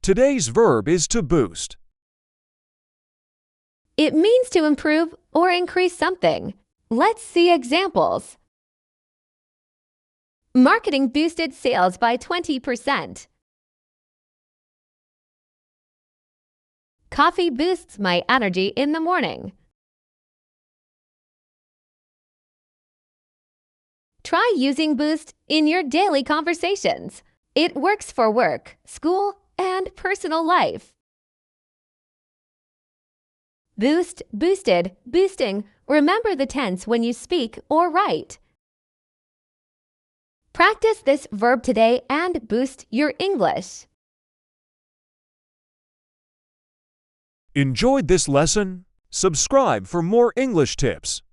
Today's verb is to boost. It means to improve or increase something. Let's see examples. Marketing boosted sales by 20%. Coffee boosts my energy in the morning. Try using Boost in your daily conversations. It works for work, school, and personal life. Boost, boosted, boosting. Remember the tense when you speak or write. Practice this verb today and boost your English. Enjoyed this lesson? Subscribe for more English tips.